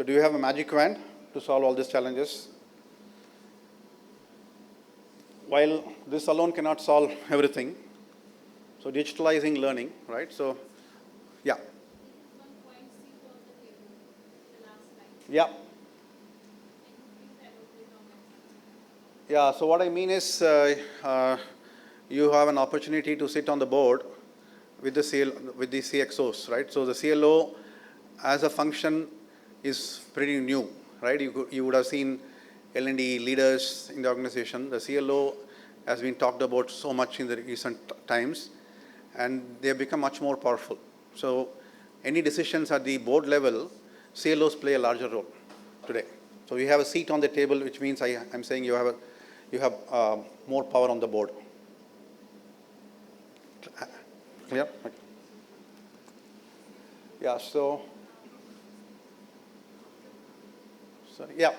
So do you have a magic wand to solve all these challenges? While this alone cannot solve everything, so digitalizing learning, right? So, yeah. Yeah. Yeah, so what I mean is you have an opportunity to sit on the board with the with the CXOs, right? So the CLO as a function is pretty new, right? You would have seen L&D leaders in the organization. The CLO has been talked about so much in the recent times, and they have become much more powerful. So any decisions at the board level, CLOs play a larger role today. So you have a seat on the table, which means I'm saying you have more power on the board. Clear? Yeah, so yeah.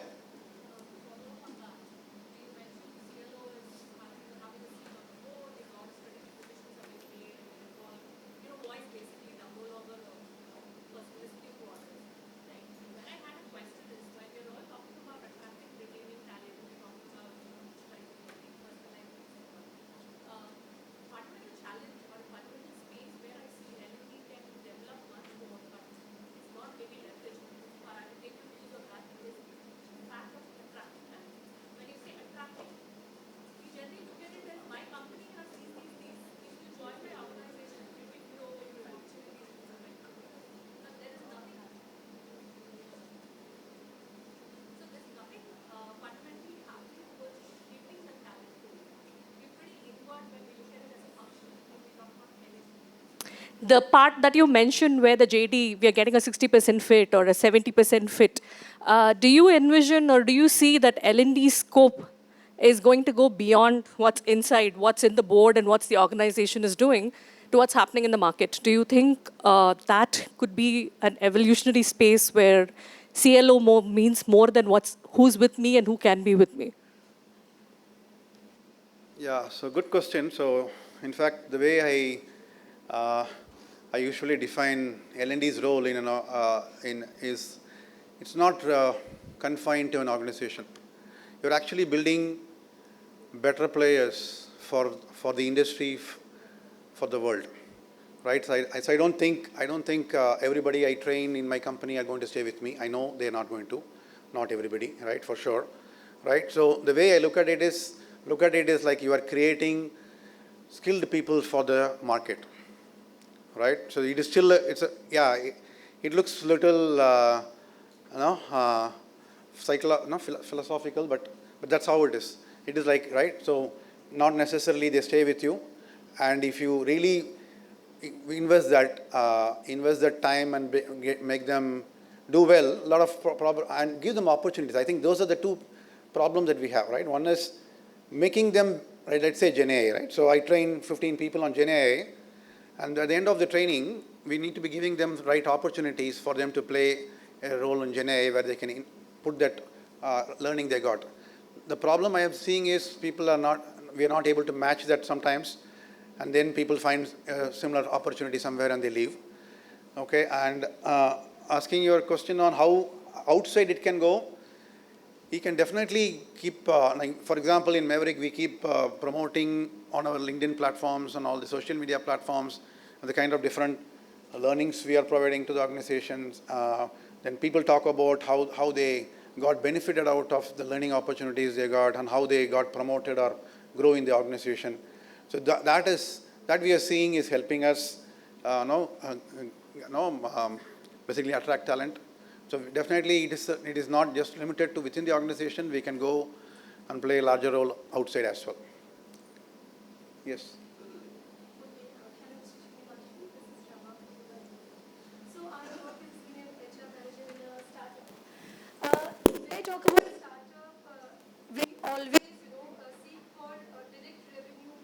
The part that you mentioned where the JD, we are getting a 60% fit or a 70% fit, do you envision or do you see that L&D scope is going to go beyond what's inside, what's in the board and what's the organization is doing to what's happening in the market? Do you think that could be an evolutionary space where CLO means more than who's with me and who can be with me? Yeah, so good question. So in fact, the way I usually define L&D's role is it's not confined to an organization. You're actually building better players for the industry, for the world, right? So I don't think everybody I train in my company are going to stay with me. I know they're not going to, not everybody, right? For sure, right? So the way I look at it is like you are creating skilled people for the market, right? So it is still it looks little you know philosophical, but that's how it is. It is like, right? So not necessarily they stay with you, and if you really invest that time and make them do well, a lot of and give them opportunities. I think those are the two problems that we have, right? One is making them, right, let's say Gen AI, right? So I train 15 people on Gen AI, and at the end of the training, we need to be giving them the right opportunities for them to play a role in Gen AI where they can put that learning they got. The problem I am seeing is we are not able to match that sometimes, and then people find a similar opportunity somewhere and they leave. Okay, and asking your question on how outside it can go, we can definitely keep, like for example, in Maverick, we keep promoting on our LinkedIn platforms and all the social media platforms the kind of different learnings we are providing to the organizations. Then people talk about how they got benefited out of the learning opportunities they got and how they got promoted or grow in the organization. So that we are seeing is helping us basically attract talent. So definitely it is not just limited to within the organization. We can go and play a larger role outside as well. Yes. When I talk about a startup, we always, seek for direct revenue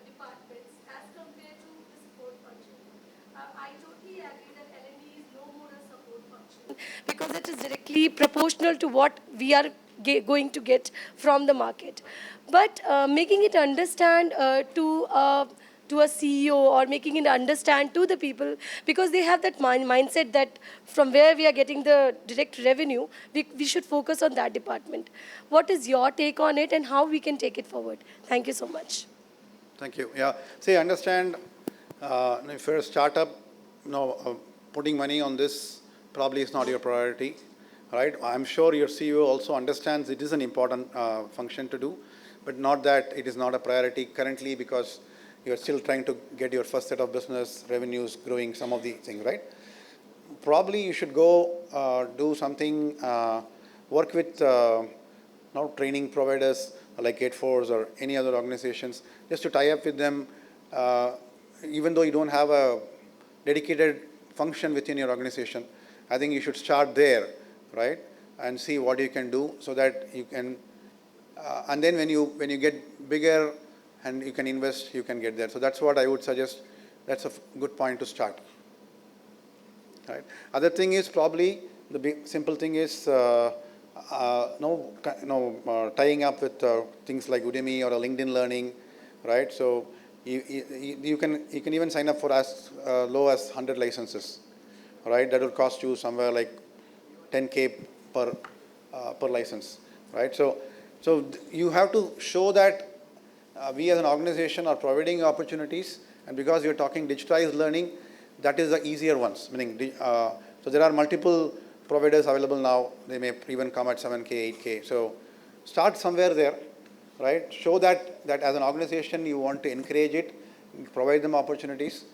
departments as compared to the support function. I totally agree that L&D is no more a support function because it is directly proportional to what we are going to get from the market. But making it understand to to a CEO or making it understand to the people, because they have that mindset that from where we are getting the direct revenue, we should focus on that department. What is your take on it and how we can take it forward? Thank you so much. Thank you. Yeah. See, understand, if you're a startup, putting money on this probably is not your priority, right? I'm sure your CEO also understands it is an important function to do, but not that it is not a priority currently because you're still trying to get your first set of business revenues growing, some of the things, right? Probably you should go do something, work with training providers like GateForce or any other organizations, just to tie up with them, even though you don't have a dedicated function within your organization. I think you should start there, right, and see what you can do so that you can, and then when you get bigger and you can invest, you can get there. So that's what I would suggest. That's a good point to start. Right. Other thing is probably the big simple thing is tying up with things like Udemy or a LinkedIn Learning, right? So you can even sign up for as low as 100 licenses, right? That will cost you somewhere like 10K per license, right? So you have to show that we as an organization are providing opportunities, and because you're talking digitized learning, that is the easier ones. Meaning, so there are multiple providers available now. They may even come at 7K, 8K. So start somewhere there, right? Show that as an organization you want to encourage it, provide them opportunities,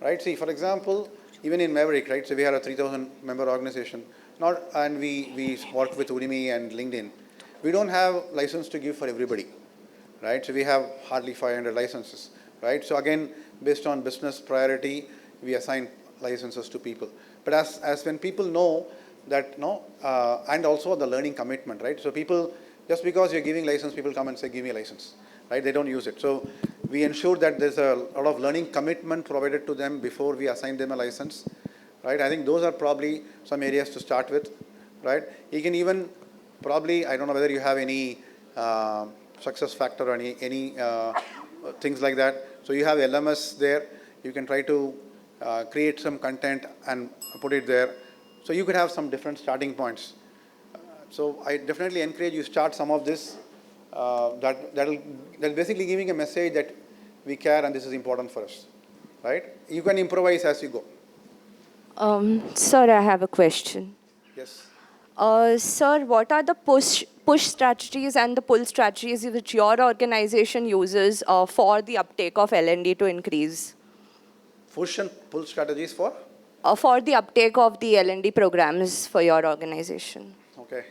right? See, for example, even in Maverick, right? So we are a 3,000 member organization, and we work with Udemy and LinkedIn. We don't have license to give for everybody, right? So we have hardly 500 licenses, right? So again, based on business priority, we assign licenses to people. But as when people know that, and also the learning commitment, right? So people, just because you're giving license, people come and say, give me a license, right? They don't use it. So we ensure that there's a lot of learning commitment provided to them before we assign them a license, right? I think those are probably some areas to start with, right? You can even probably, I don't know whether you have any success factor or any things like that. So you have LMS there. You can try to create some content and put it there. So you could have some different starting points. So I definitely encourage you start some of this. That'll basically giving a message that we care and this is important for us, right? You can improvise as you go. Sir, I have a question. Yes. Sir, what are the push strategies and the pull strategies which your organization uses for the uptake of L&D to increase? Push and pull strategies for? For the uptake of the L&D programs for your organization. Okay.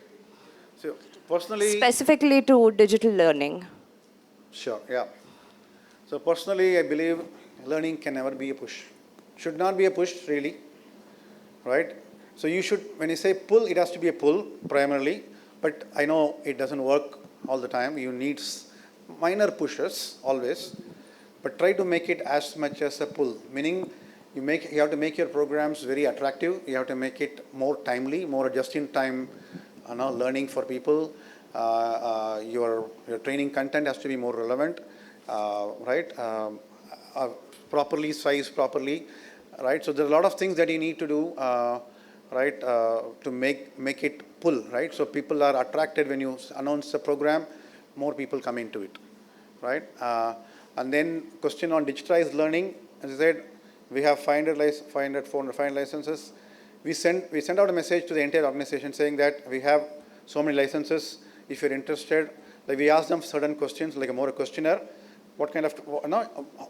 So personally... Specifically to digital learning. Sure, yeah. So personally, I believe learning can never be a push. Should not be a push, really, right? So you should, when you say pull, it has to be a pull primarily, but I know it doesn't work all the time. You need minor pushes always, but try to make it as much as a pull, meaning you have to make your programs very attractive. You have to make it more timely, more just-in-time learning for people. Your training content has to be more relevant, right? Properly sized, properly, right? So there are a lot of things that you need to do, right, to make it pull, right? So people are attracted when you announce a program, more people come into it, right? And then question on digitized learning, as I said, we have 500 licenses. We send out a message to the entire organization saying that we have so many licenses. If you're interested, like we ask them certain questions, like a questionnaire. What kind of,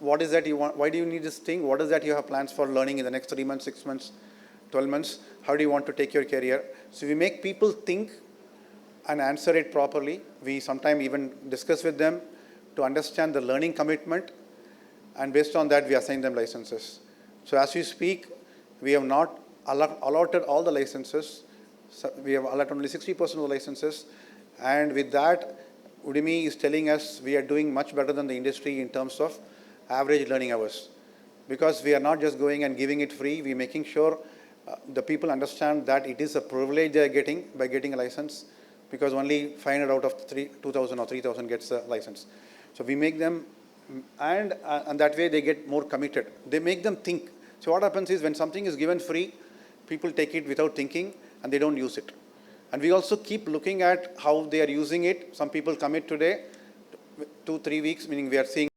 what is that you want? Why do you need this thing? What is that you have plans for learning in the next 3 months, 6 months, 12 months? How do you want to take your career? So we make people think and answer it properly. We sometimes even discuss with them to understand the learning commitment, and based on that, we assign them licenses. So as we speak, we have not allotted all the licenses. So we have allotted only 60% of the licenses, and with that, Udemy is telling us we are doing much better than the industry in terms of average learning hours. Because we are not just going and giving it free, we're making sure the people understand that it is a privilege they are getting by getting a license, because only 500 out of 2,000 or 3,000 gets a license. So we make them and that way they get more committed. They make them think. So what happens is when something is given free, people take it without thinking and they don't use it. And we also keep looking at how they are using it. Some people commit today, 2-3 weeks, meaning we are seeing